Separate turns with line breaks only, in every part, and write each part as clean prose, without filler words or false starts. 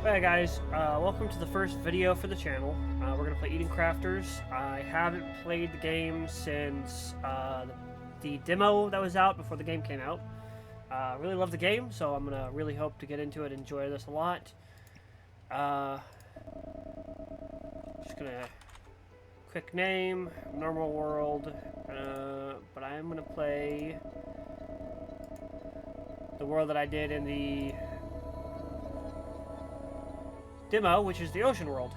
Hey guys, welcome to the first video for the channel. We're gonna play Eating Crafters. I haven't played the game since the demo that was out before the game came out. Really love the game, so I'm gonna really hope to get into it, enjoy this a lot. Just gonna quick name, normal world, but I am gonna play the world that I did in the demo, which is the ocean world.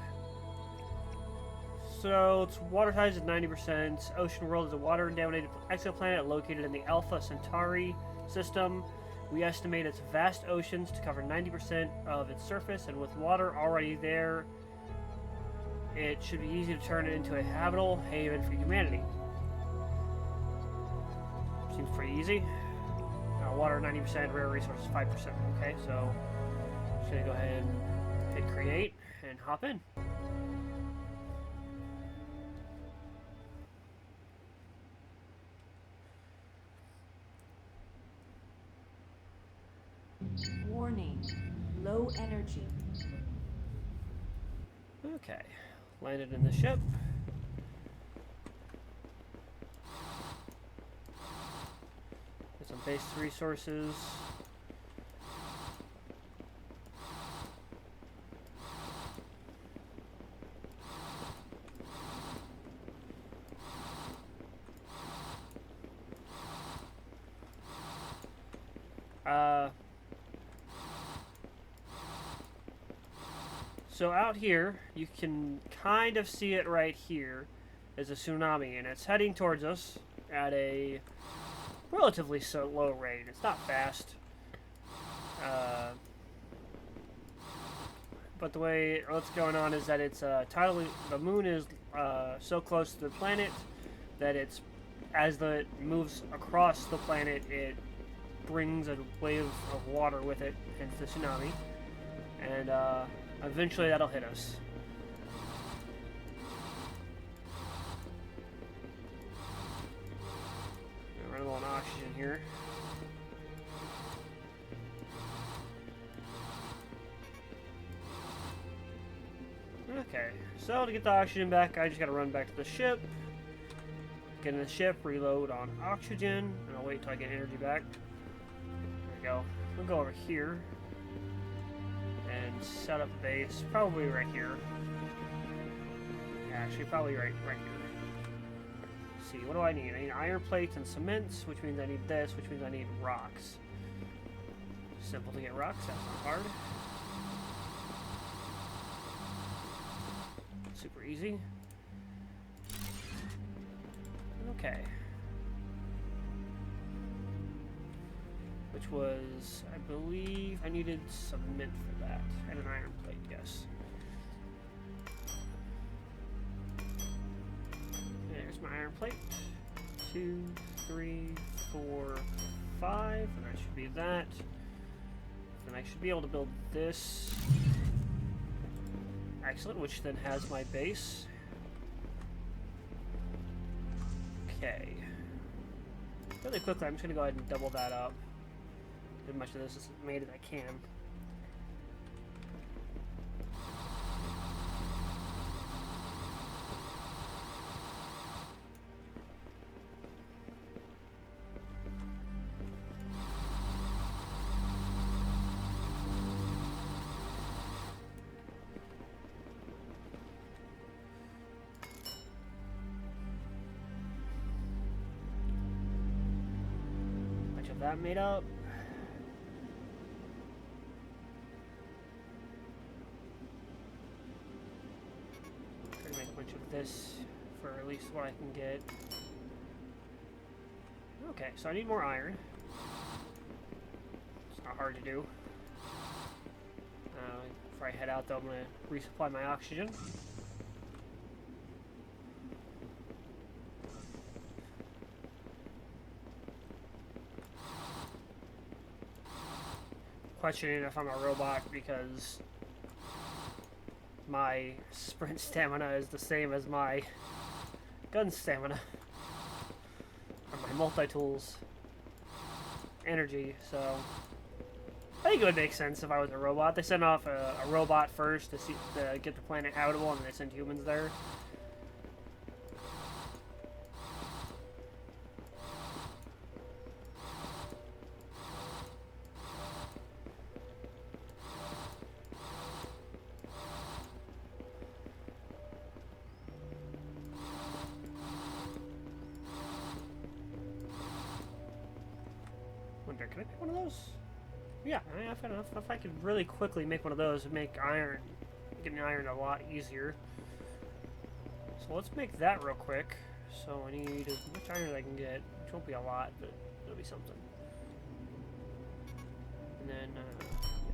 So its water size is 90%. Ocean world is a water-dominated exoplanet located in the Alpha Centauri system. We estimate its vast oceans to cover 90% of its surface, and with water already there, it should be easy to turn it into a habitable haven for humanity. Seems pretty easy. Water 90%, rare resources 5%. Okay, so just gonna go ahead and hit create and hop in.
Warning, low energy.
Okay, landed in the ship. Get some base resources. So out here, you can kind of see it right here, is a tsunami, and it's heading towards us at a relatively low rate. It's not fast. But the way what's going on is that it's tidally, the moon is so close to the planet that it's, as it moves across the planet, it brings a wave of water with it, hence the tsunami, and eventually that'll hit us. Run low on oxygen here. Okay, so to get the oxygen back, I just gotta run back to the ship, get in the ship, reload on oxygen, and I'll wait till I get energy back. There we go. We'll go over here and set up base, probably right here. Yeah, actually, probably right here. Let's see, what do I need? I need iron plates and cements, which means I need this, which means I need rocks. Simple to get rocks, that's not hard. Super easy. Okay. Which was, I believe, I needed cement for that, and an iron plate, yes. There's my iron plate. 2, 3, 4, 5, and that should be that. And I should be able to build this. Excellent, which then has my base. Okay. Really quickly, I'm just going to go ahead and double that up. As much of this is made as I can. Much of that made up. This for at least what I can get. Okay, so I need more iron. It's not hard to do. Before I head out though, I'm going to resupply my oxygen. Questioning if I'm a robot because my sprint stamina is the same as my gun stamina. Or my multi-tools energy, so I think it would make sense if I was a robot. They send off a robot first to get the planet habitable, and then they send humans there. Wonder, can I make one of those? Yeah, I've got enough. If I could really quickly make one of those and make iron, getting iron a lot easier. So let's make that real quick. So I need as much iron as I can get, which won't be a lot, but it'll be something. And then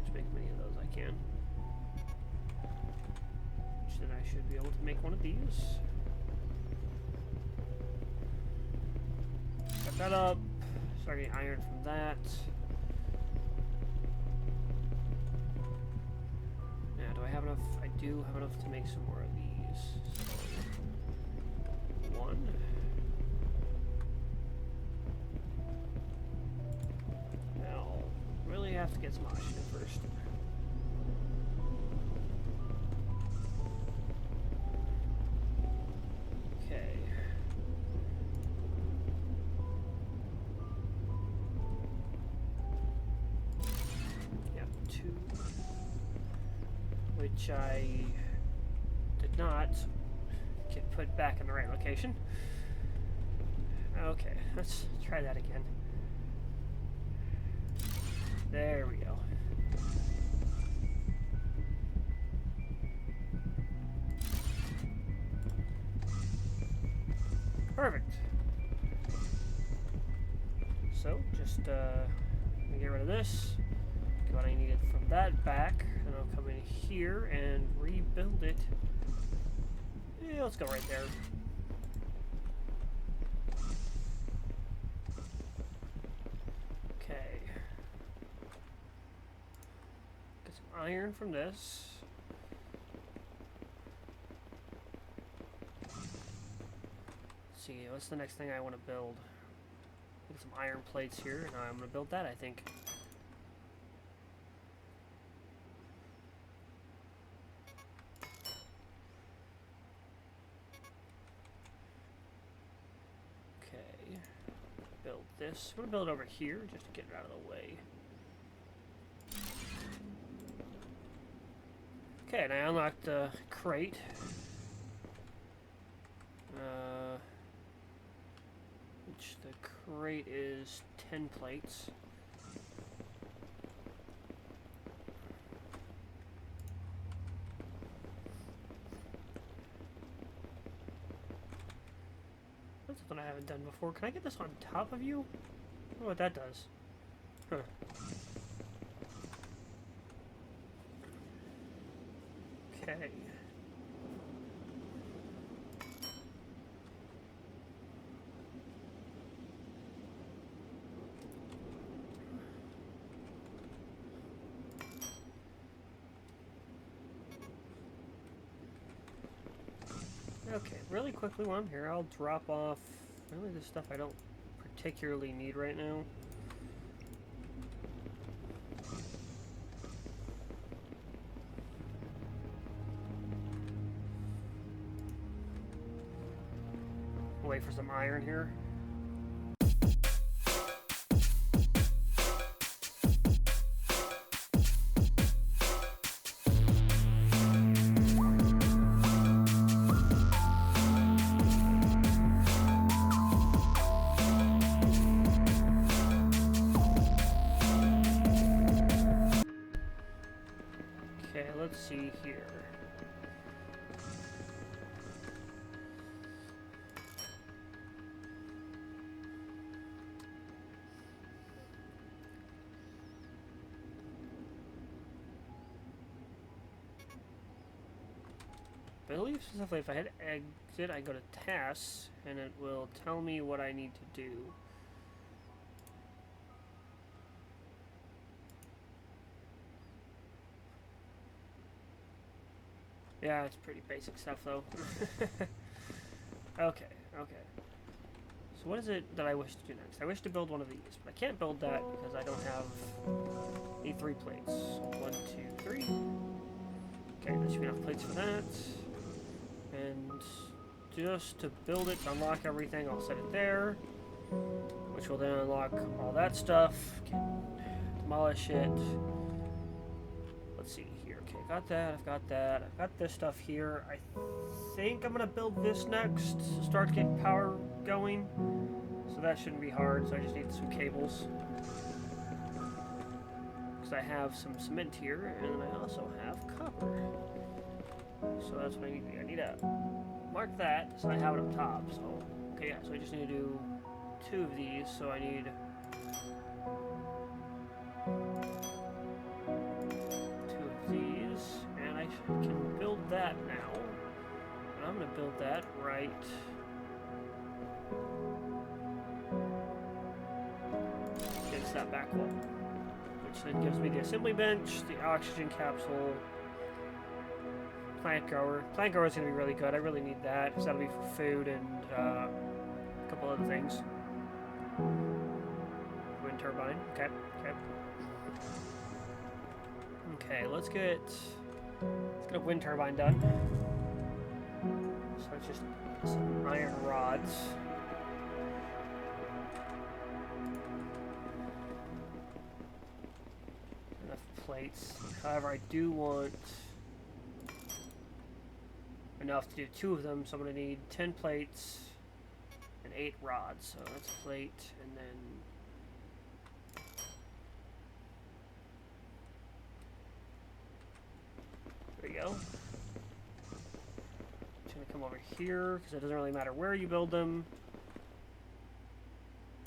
just make as many of those as I can. Which then I should be able to make one of these. Got that up. Start getting iron from that. Now, do I have enough? I do have enough to make some more of these. So, one. Now, really have to get some oxygen first. Okay. Yep, 2. Which I did not get put back in the right location. Okay, let's try that again. There we go. Perfect. So, just get rid of this. Get what I needed from that back, and I'll come in here and rebuild it. Yeah, let's go right there. Okay. Get some iron from this. Let's see, what's the next thing I want to build? Get some iron plates here, and I'm going to build that, I think. Build this. I'm gonna build it over here just to get it out of the way. Okay, and I unlocked the crate. Which the crate is 10 plates. That's something I haven't done before. Can I get this on top of you? I don't know what that does. Huh. Okay. Okay, really quickly while I'm here, I'll drop off really the stuff I don't particularly need right now. Wait for some iron here. Okay, let's see here. I believe specifically if I hit exit, I go to tasks, and it will tell me what I need to do. Yeah, it's pretty basic stuff though. Okay. So what is it that I wish to do next? I wish to build one of these, but I can't build that because I don't have Need 3 plates. 1, 2, 3. Okay, that should be enough plates for that. And just to build it, to unlock everything, I'll set it there. Which will then unlock all that stuff. Can demolish it. Let's see here. Okay, got that, I've got that. I've got this stuff here. I think I'm gonna build this next to start getting power going. So that shouldn't be hard, so I just need some cables. Because I have some cement here, and I also have copper. So that's what I need to do. I need to mark that, so I have it up top. So, okay, yeah, so I just need to do 2 of these, so I need 2 of these, and I can build that now. And I'm going to build that right against that back wall, which then gives me the assembly bench, the oxygen capsule, plant grower. Plant grower is going to be really good. I really need that, because that'll be for food and a couple other things. Wind turbine. Okay. Okay, let's get a wind turbine done. So it's just some iron rods. Enough plates. However, I do want enough to do 2 of them, so I'm going to need 10 plates and 8 rods. So that's a plate, and then there you go. It's going to come over here because it doesn't really matter where you build them.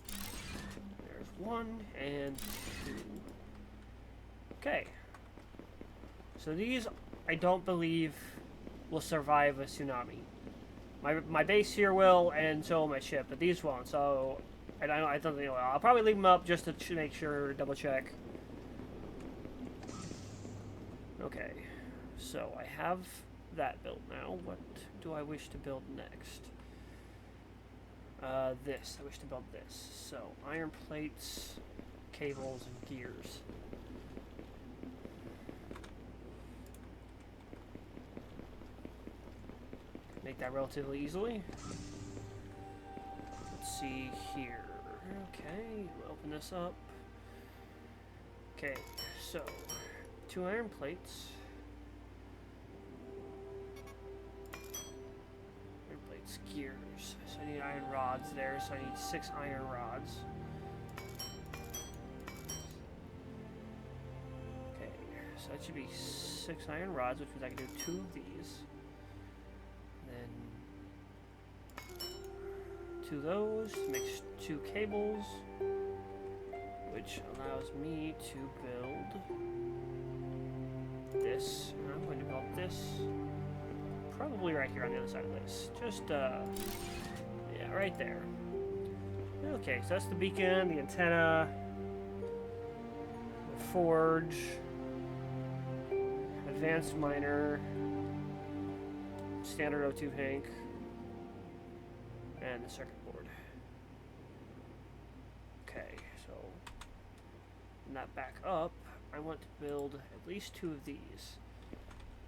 There's 1 and 2. Okay. So these, I don't believe, will survive a tsunami. My base here will, and so will my ship, but these won't. So, and I don't think I'll probably leave them up just to make sure, double check. Okay, so I have that built now. What do I wish to build next? This. I wish to build this. So, iron plates, cables, and gears. Make that relatively easily. Let's see here. Okay, we'll open this up. Okay, so 2 iron plates. Iron plates, gears. So I need iron rods there, so I need 6 iron rods. Okay, so that should be 6 iron rods, which means I can do 2 of these. Then 2 of those, makes 2 cables, which allows me to build this. And I'm going to build this probably right here on the other side of this. Just, yeah, right there. Okay, so that's the beacon, the antenna, the forge, advanced miner, standard O2 tank, and the circuit board. Okay, so in that back up, I want to build at least 2 of these.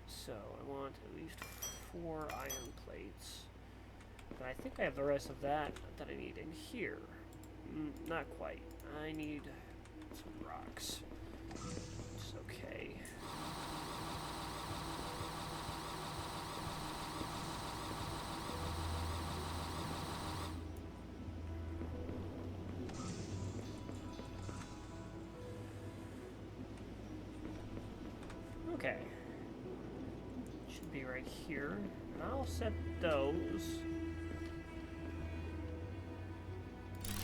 So I want at least 4 iron plates. And I think I have the rest of that I need in here. Not quite. I need some rocks. It's okay. Okay. Should be right here. And I'll set those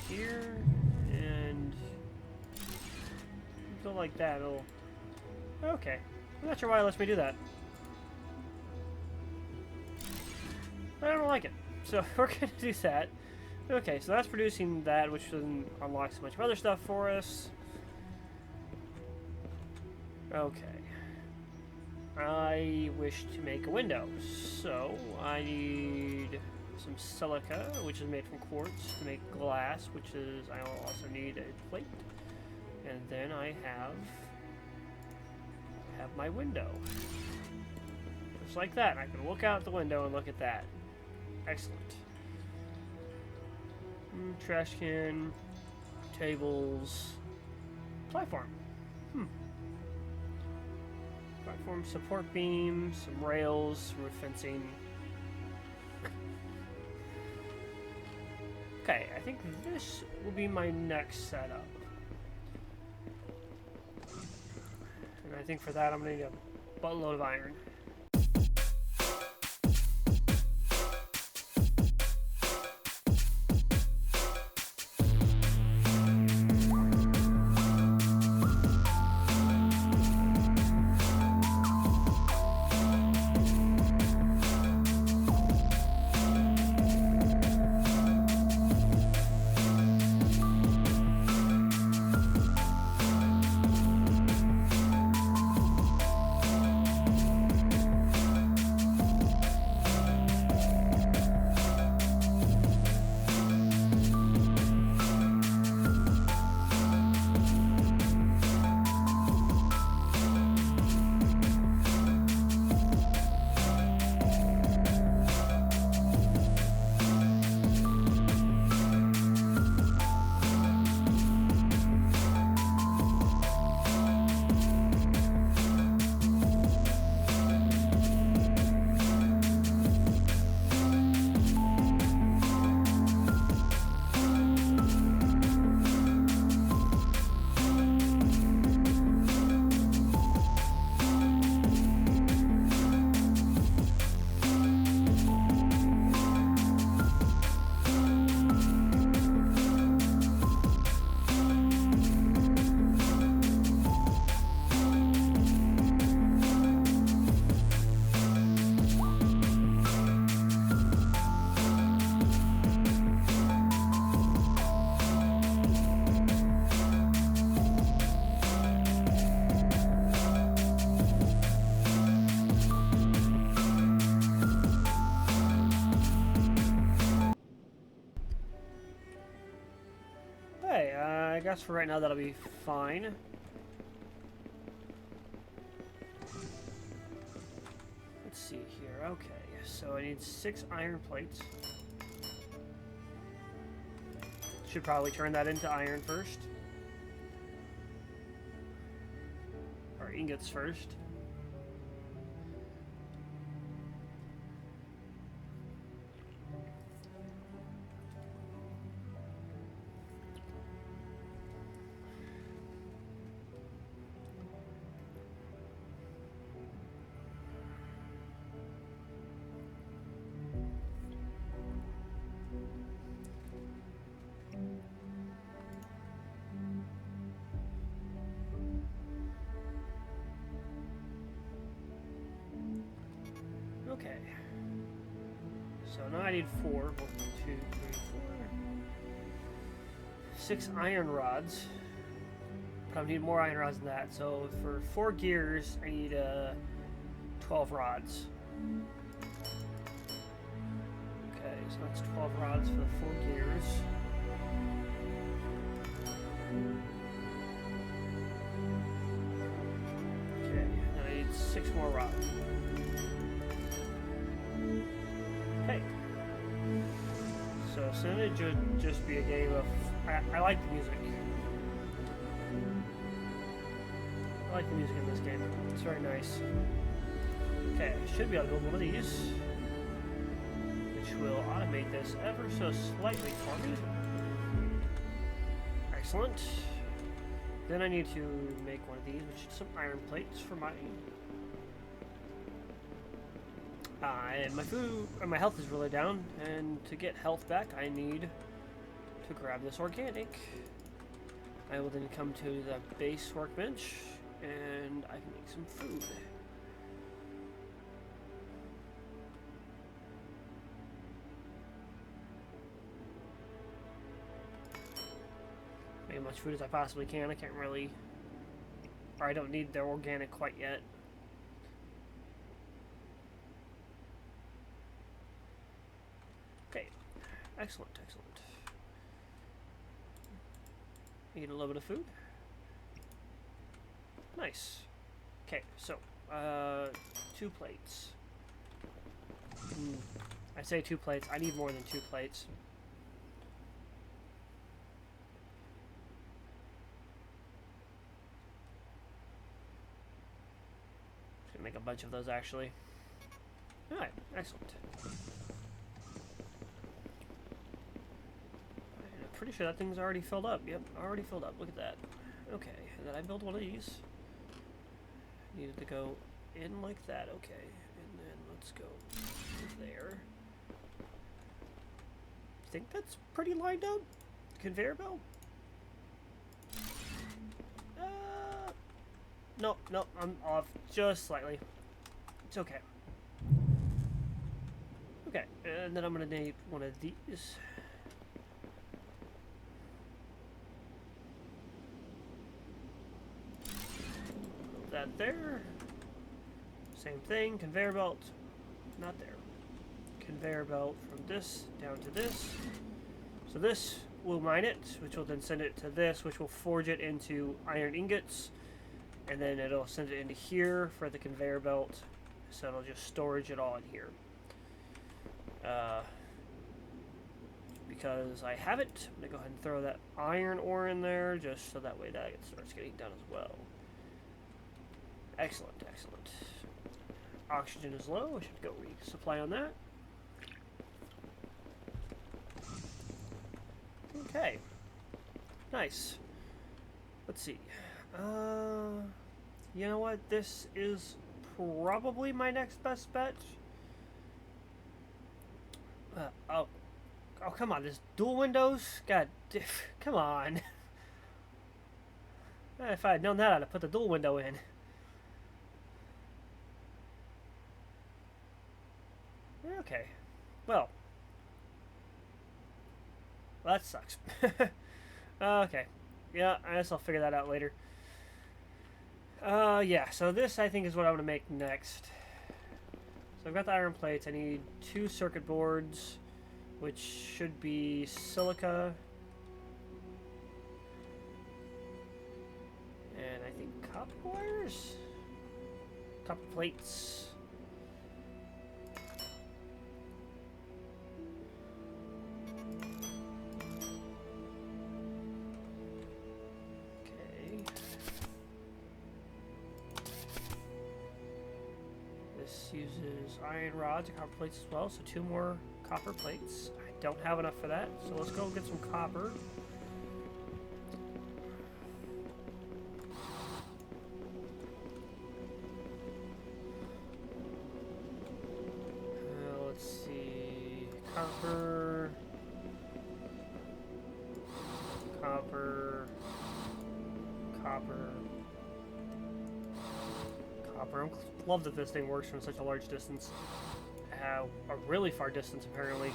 here, and go like that. It'll... Okay. I'm not sure why it lets me do that. But I don't like it. So we're going to do that. Okay, so that's producing that, which doesn't unlock so much of other stuff for us. Okay. I wish to make a window, so I need some silica, which is made from quartz, to make glass, which is, I also need a plate, and then I have have my window. Just like that. I can look out the window and look at that. Excellent. Trash can, tables, platform. Platform, support beams, some rails, roof fencing. Okay, I think this will be my next setup. And I think for that I'm going to need a buttload of iron. Okay, I guess for right now that'll be fine. Let's see here. Okay, so I need 6 iron plates. Should probably turn that into iron first. Or ingots first. Okay. So now I need 4. 1, 2, 3, 4. 6 iron rods. But I need more iron rods than that. So for 4 gears, I need 12 rods. Okay, so that's 12 rods for the 4 gears. Okay, now I need 6 more rods. Okay. So soon it should just be a game of... I like the music. I like the music in this game. It's very nice. Okay, I should be able to build one of these, which will automate this ever so slightly for me. Excellent. Then I need to make one of these, which is some iron plates for my... and my food, or my health is really down, and to get health back, I need to grab this organic. I will then come to the base workbench, and I can make some food. Make as much food as I possibly can. I can't really, or I don't need the organic quite yet. Okay, excellent, excellent. Eat a little bit of food. Nice. Okay, so, 2 plates. I say 2 plates. I need more than 2 plates. Just gonna make a bunch of those, actually. Alright, excellent. I'm pretty sure that thing's already filled up. Yep, already filled up. Look at that. Okay, and then I build one of these. Needed to go in like that. Okay, and then let's go there. Think that's pretty lined up? Conveyor belt? Nope, nope, I'm off just slightly. It's okay. Okay, and then I'm gonna need one of these. Put that there. Same thing, conveyor belt. Not there. Conveyor belt from this down to this. So this will mine it, which will then send it to this, which will forge it into iron ingots. And then it'll send it into here for the conveyor belt. So it'll just storage it all in here. Because I have it, I'm going to go ahead and throw that iron ore in there, just so that way that starts getting done as well. Excellent, excellent. Oxygen is low, I should go resupply on that. Okay. Nice. Let's see. You know what? This is probably my next best bet. Oh, come on. There's dual windows? God, come on. If I had known that, I'd have put the dual window in. Okay. Well, that sucks. Okay. Yeah, I guess I'll figure that out later. Yeah, so this I think is what I'm going to make next. So I've got the iron plates. I need 2 circuit boards, which should be silica. And I think copper wires? Copper plates. Uses iron rods and copper plates as well, so 2 more copper plates. I don't have enough for that, so let's go get some copper. Let's see. Copper. Copper. Copper. Copper. I love that this thing works from such a large distance. A really far distance, apparently.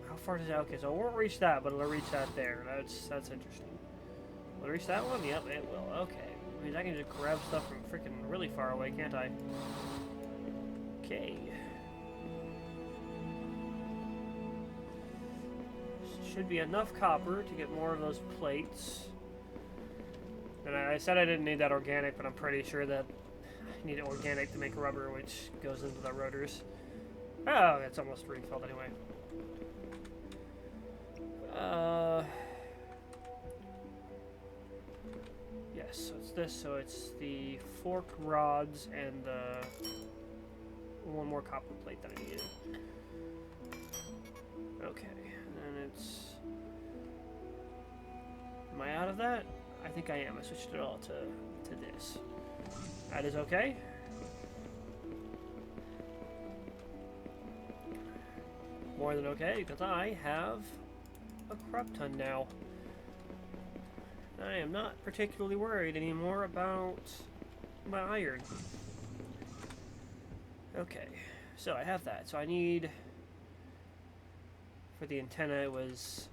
How far does it? Okay, so it won't reach that, but it'll reach that there. That's interesting. Will it reach that one? Yep, it will. Okay. I mean, I can just grab stuff from freaking really far away, can't I? Okay. Should be enough copper to get more of those plates. And I said I didn't need that organic, but I'm pretty sure that I need organic to make rubber, which goes into the rotors. Oh, it's almost refilled anyway. Yes, so it's this. So it's the forked rods and the 1 more copper plate that I needed. Okay, and then it's... Am I out of that? I think I am. I switched it all to this. That is okay. More than okay, because I have a crop ton now. I am not particularly worried anymore about my iron. Okay, so I have that. So I need... For the antenna, it was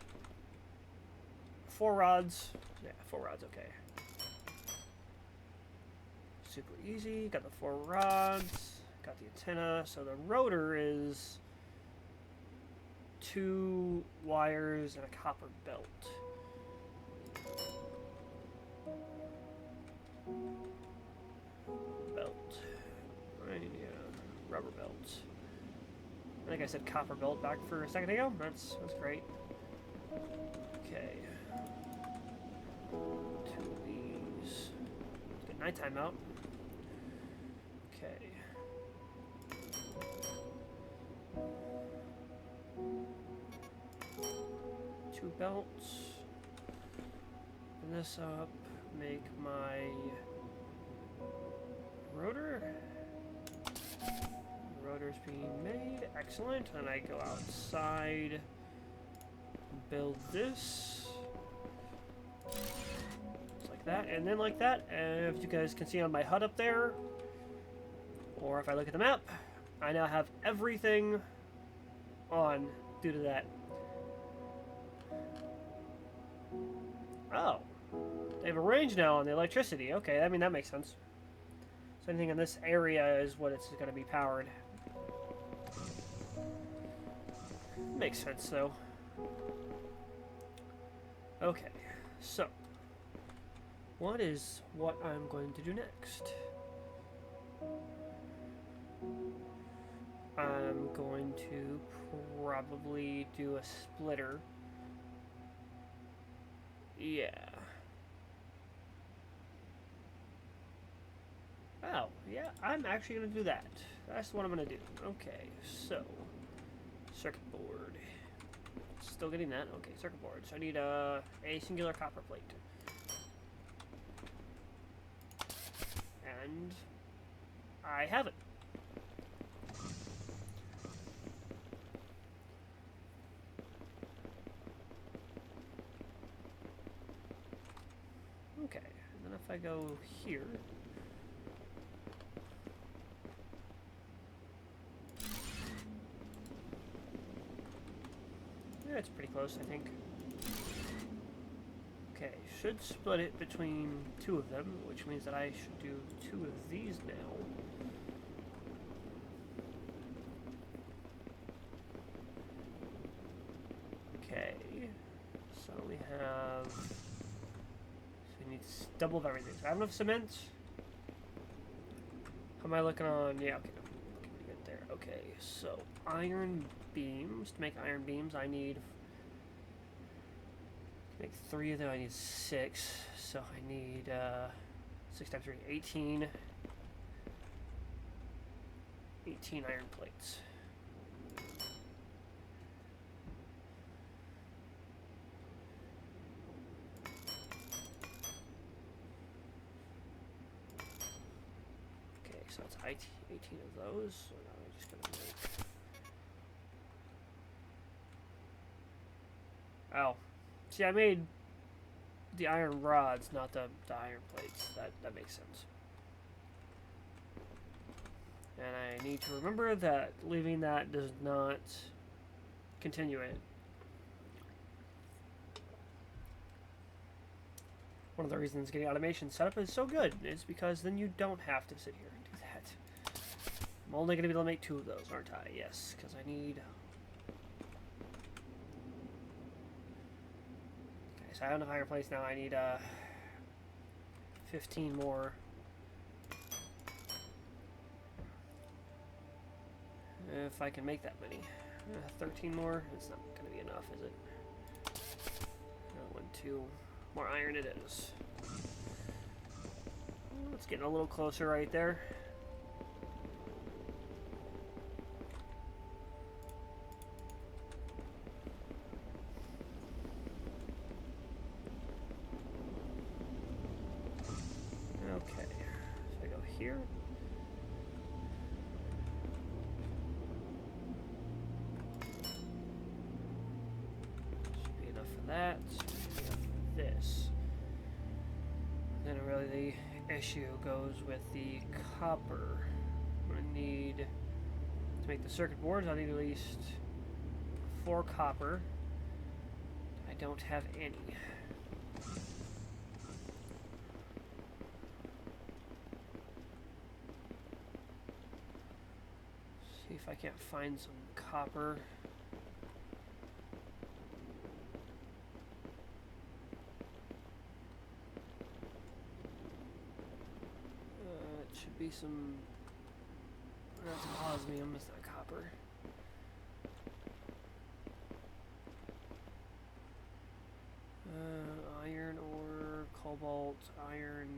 4 rods. Yeah, 4 rods, okay. Super easy. Got the 4 rods. Got the antenna. So the rotor is 2 wires and a copper belt. belt. Right, yeah, rubber belt. I think I said copper belt back for a second ago. That's great. Okay. 2 of these. Let's get nighttime out. Okay. Two belts. Open this up. Make my rotor. Rotor's being made. Excellent. And I go outside. Build this. Just like that. And then like that. And if you guys can see on my HUD up there, or if I look at the map, I now have everything on due to that. Oh. They have a range now on the electricity. Okay, I mean, that makes sense. So anything in this area is what it's going to be powered. Makes sense, though. Okay, so what I'm going to do next? I'm going to probably do a splitter. Yeah. Oh, yeah, I'm actually going to do that. That's what I'm going to do. Okay, so circuit board. Still getting that. Okay, circuit board. So I need a singular copper plate. And I have it. Okay, and then if I go here, yeah, it's pretty close, I think. Okay, should split it between two of them, which means that I should do two of these now. Okay, so we have, so we need double of everything. So I have enough cement. How am I looking on? Yeah, okay, looking pretty good there. Okay, so iron beams. To make iron beams, I need, to make 3 of them, I need 6. So I need 6 times 3, 18. 18 iron plates. Okay, so it's 18 of those. So now I'm just gonna make. Oh, see, I made the iron rods, not the iron plates. That makes sense. And I need to remember that leaving that does not continue it. One of the reasons getting automation set up is so good is because then you don't have to sit here and do that. I'm only going to be able to make 2 of those, aren't I? Yes, because I need... Okay, so I have enough iron plates now. I need 15 more. If I can make that many. 13 more? It's not going to be enough, is it? 1, 2... More iron it is. It's getting a little closer right there. Okay, so I go here. Should be enough for that. This. Then really the issue goes with the copper. I'm going to need, to make the circuit boards, I need at least 4 copper. I don't have any. See if I can't find some copper. Should be some. That's some osmium. It's not copper. Iron ore, cobalt, iron,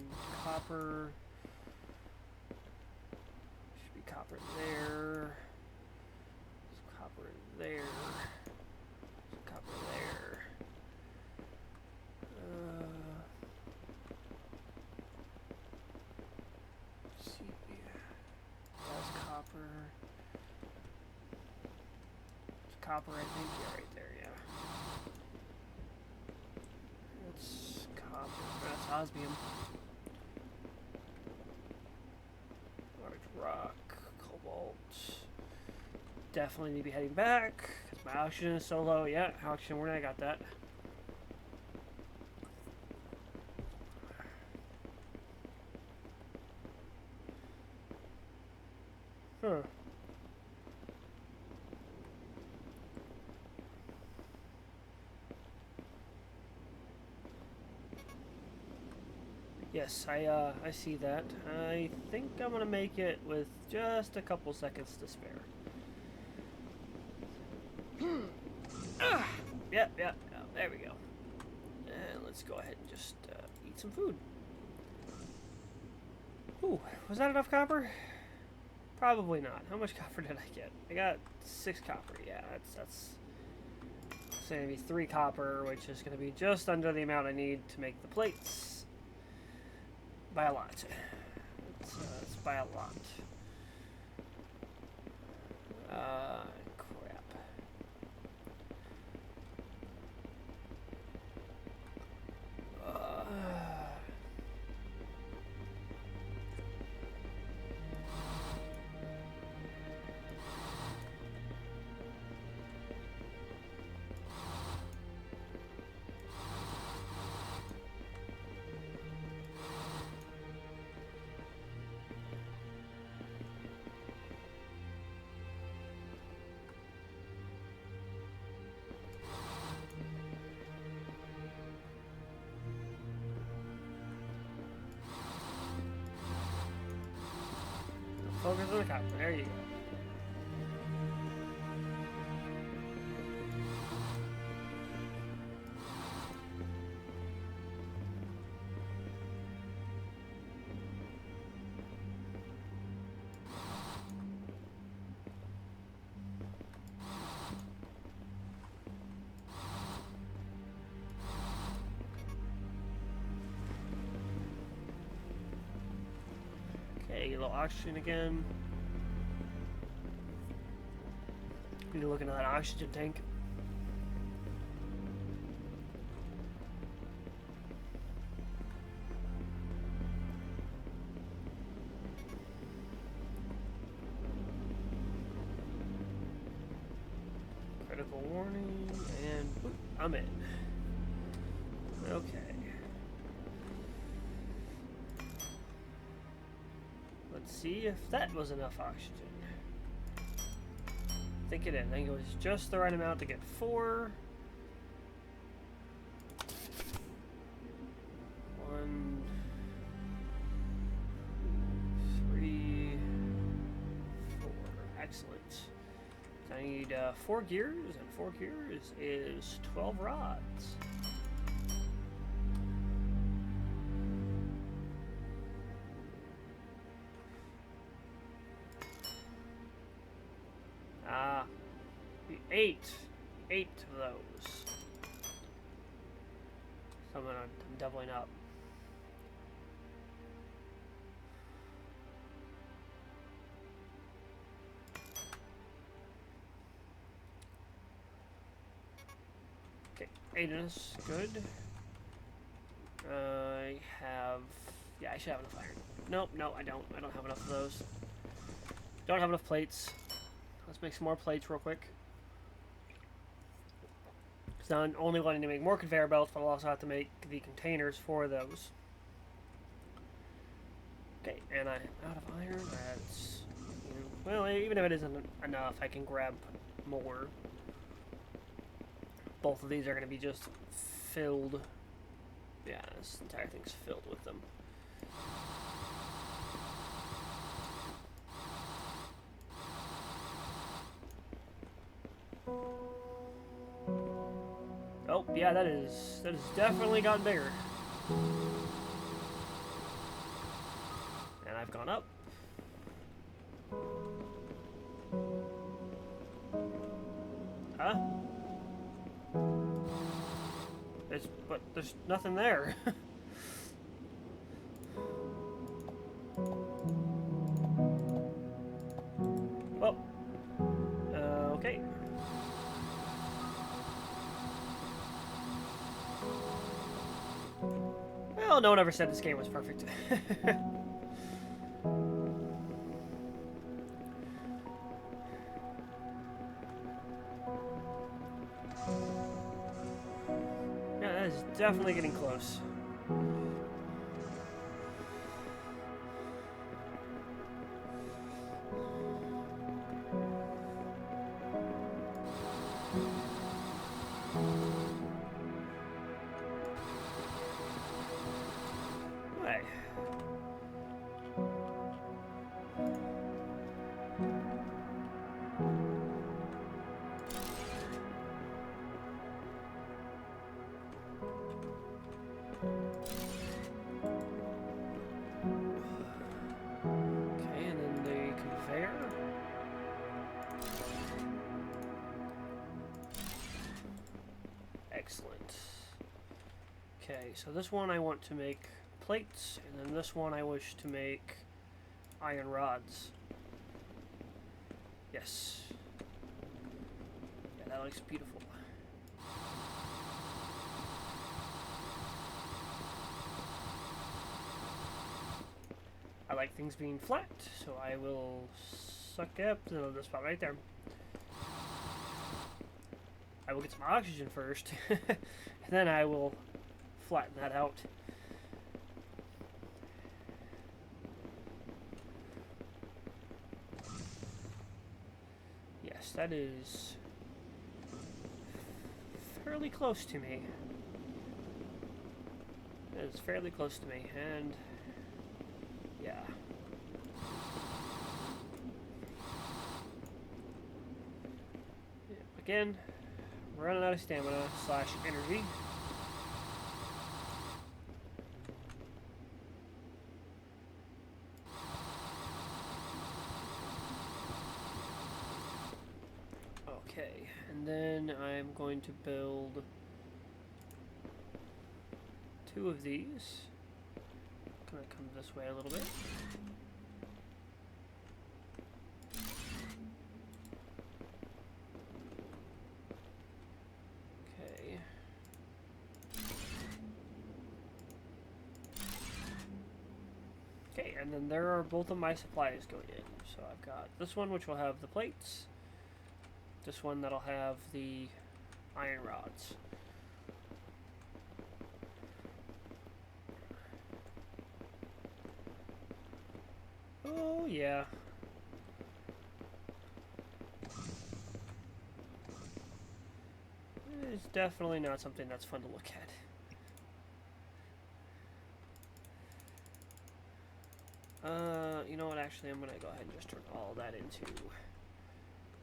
copper. Should be copper there. There's copper there. There's copper there. Sepia. That's copper. It's copper, I think. Yeah, right there. Yeah. That's copper. That's osmium. Large rock, cobalt. Definitely need to be heading back because my oxygen is so low. Yeah, oxygen. Where did I got that? Huh. Yes, I see that. I think I'm gonna make it with just a couple seconds to spare. Yep, there we go. And let's go ahead and just eat some food. Ooh, was that enough copper? Probably not. How much copper did I get? I got 6 copper. Yeah, that's going to be 3 copper, which is going to be just under the amount I need to make the plates. By a lot. It's by a lot. Crap. Focus on the copper. There you go. Okay, a little oxygen again. Need to look into that oxygen tank. Critical warning, and whoop, I'm in. Okay. Let's see if that was enough oxygen. I think it is. I think it was just the right amount to get 4. 1, 3, 4. Excellent. So I need 4 gears, and 4 gears is 12 rods. Eight of those. So I'm doubling up. Okay, 8 is good. I have, yeah, I should have enough iron. Nope, no, I don't. I don't have enough of those. Don't have enough plates. Let's make some more plates real quick. So I'm only wanting to make more conveyor belts, but I'll also have to make the containers for those. Okay, and I'm out of iron. That's, well, even if it isn't enough, I can grab more. Both of these are going to be just filled. Yeah, this entire thing's filled with them. Oh, yeah, that is definitely gotten bigger. And I've gone up. Huh? But there's nothing there. Well, okay. Well, no one ever said this game was perfect. Yeah, that is definitely getting close. Right. Okay, and then the conveyor. Excellent. Okay, so this one I want to make plates, and then this one I wish to make iron rods. Yes. Yeah, that looks beautiful. I like things being flat, so I will suck up to this spot right there. I will get some oxygen first, and then I will flatten that out. Yes, that is fairly close to me. That is fairly close to me, and yeah. Again, running out of stamina / energy. Okay, and then I'm going to build 2 of these. Gonna come this way a little bit. Okay. Okay, and then there are both of my supplies going in. So I've got this one, which will have the plates. This one that'll have the iron rods. Oh, yeah. It's definitely not something that's fun to look at. You know what, actually, I'm going to go ahead and just turn all that into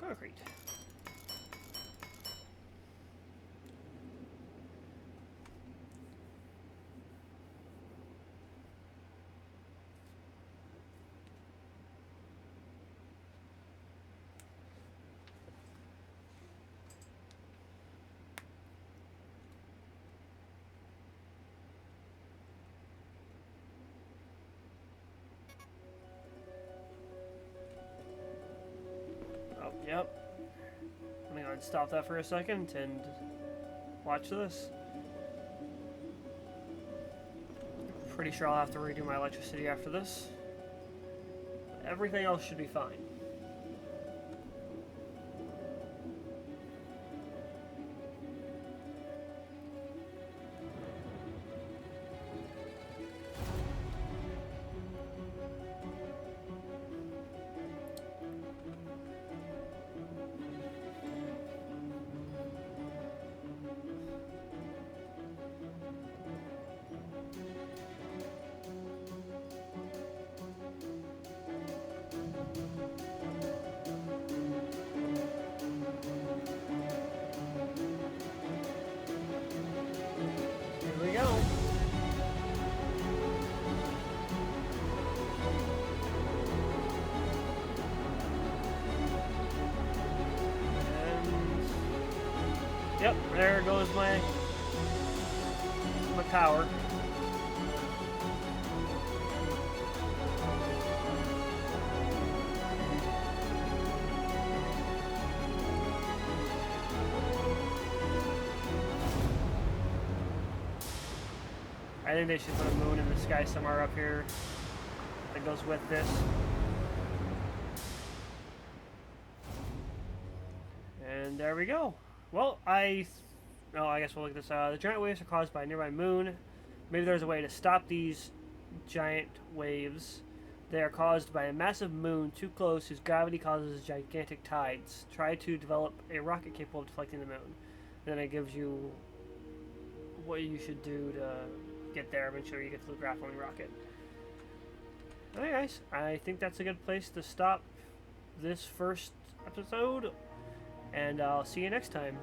concrete. Oh, yep. I'm going to stop that for a second and watch this. Pretty sure I'll have to redo my electricity after this. Everything else should be fine. Yep, there goes my power. I think they should put a moon in the sky somewhere up here that goes with this. And there we go. Well, I guess we'll look at this. The giant waves are caused by a nearby moon. Maybe there's a way to stop these giant waves. They are caused by a massive moon too close whose gravity causes gigantic tides. Try to develop a rocket capable of deflecting the moon. Then it gives you what you should do to get there. Make sure you get to the grappling rocket. Alright guys, I think that's a good place to stop this first episode. And I'll see you next time.